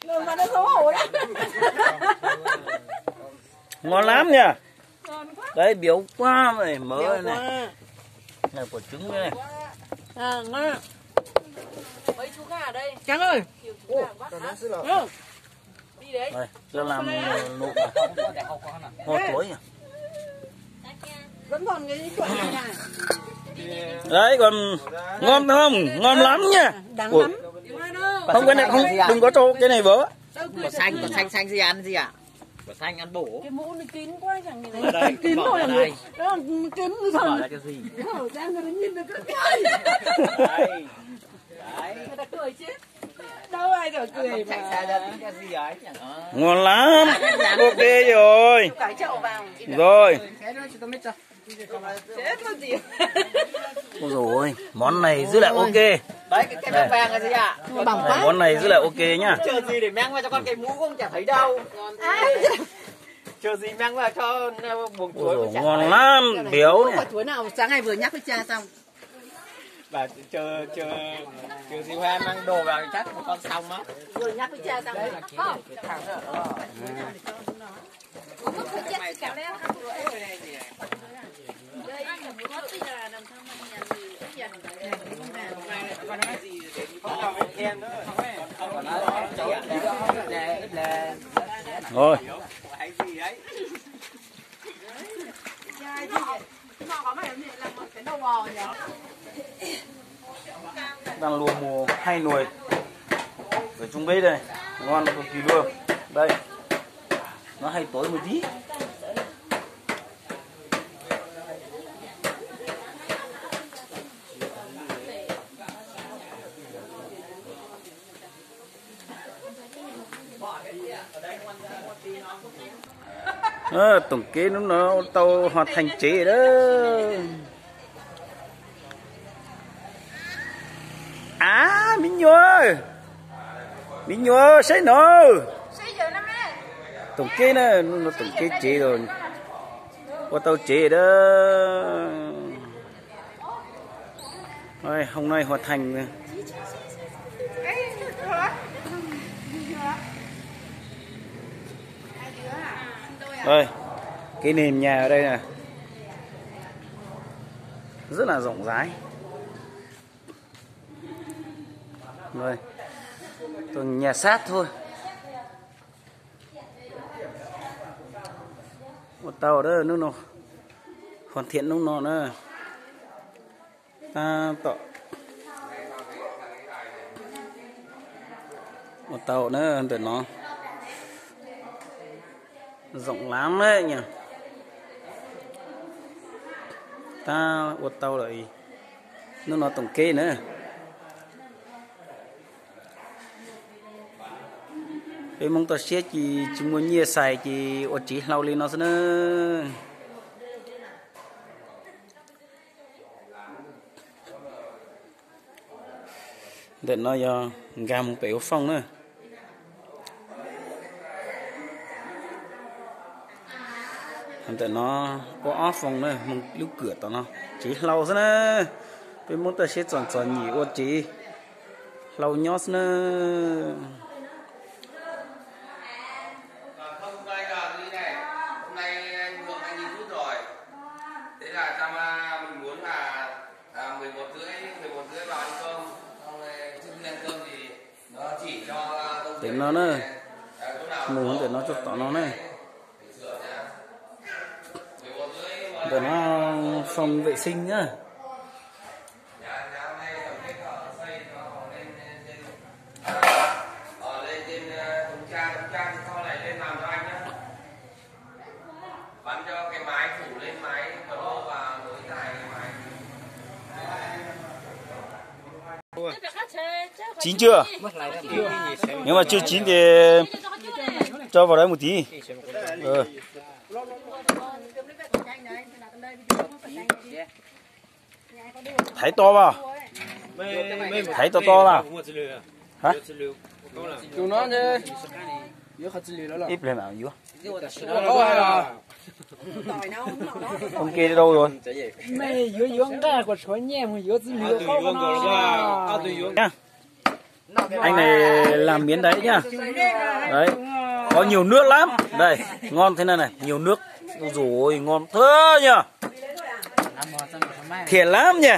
Mà nó xấu hổ đấy. Ngon lắm nha. Đấy béo quá này, mỡ này. Này quả trứng đây này. À ngon. Mấy chú gà ở đây. Trắng ơi. Đi đấy. Đây, cho làm nộm ngọt tối nhỉ. Vẫn còn cái chuẩn này. Đấy còn ngon không? Ngon lắm nha. Đắng lắm. Không cái này không, đừng có cho cái này vỡ. Quả xanh gì ăn gì ạ? Quả xanh ăn bổ. Cái mũ nó kín quá chẳng gì Ở đây, kín bỏ rồi ra là đây. nó kín rồi. Bỏ ra cái gì? Ở ra người nó nhìn được cái. Đấy. Người ta cười chết. Đâu ai được cười Chạy mà. xa ra tí cái gì ấy. Ngon lắm. Ok rồi. Cái chậu vào. Rồi. Chết luôn gì. Ôi rồi, món này rất là ok. Đấy, cái vàng vàng là gì ạ? Bỏng quá. Món này rất là ok nhá. Chờ gì để mang vào cho con cái mũ cũng chả thấy đâu. Chờ gì mang vào cho buồng chuối Ôi cũng chả ngon thấy. lắm, béo Quả này. chuối nào sáng ngày vừa nhắc với cha xong. Và chờ gì Hoa mang đồ vào thì chắc con xong á. Vừa nhắc với cha xong. Không. Rồi. Đang luộc mùa 2 nồi ở trong bếp đây, ngon cực kỳ luôn. Đây, nó hay tối một tí. Tổng kế nó tàu hoàn thành chế đó. À, Minh Nhua, xây nó. Tổng kế nó tổng kế chế rồi. Có tàu chế đó. Rồi, hôm nay hoàn thành. Rồi, cái nền nhà ở đây nè, rất là rộng rãi. Rồi, toàn nhà sát thôi. Một tàu đó nó hoàn thiện lúc nó nữa. Ta tọ một tàu nữa để nó rộng lắm đấy nhỉ. Ta một tàu lại nó tổng kê nữa. Cái mong ta xét chỉ muốn nhia xài chỉ ở chỉ lau lên nó nữa. Để nó do gam béo phong nữa. Để nó có off phong nữa, mong lúc cửa tao nó chỉ lau nữa. Cái mong ta xét tròn nhỉ ở chỉ lau nhót nữa. Để nó nữa, muốn để nó cho tỏ nó này, để nó phòng vệ sinh nhá. Chín chưa? Nếu mà chưa chín thì cho vào đấy một tí. Thái to vào. Thái to vào. Hả? Chúng nó chứ. Ít lên nào yếu. Ông kia đi đâu rồi? mày dưới dưới cái của chuối nhẹ mà dưới dưới lửa không Nha. Anh này làm miến đấy nhá. Đấy, có nhiều nước lắm. Đây, ngon thế này này, nhiều nước. Ôi dồi ôi, ngon thơ nhá. Thiệt lắm nhỉ.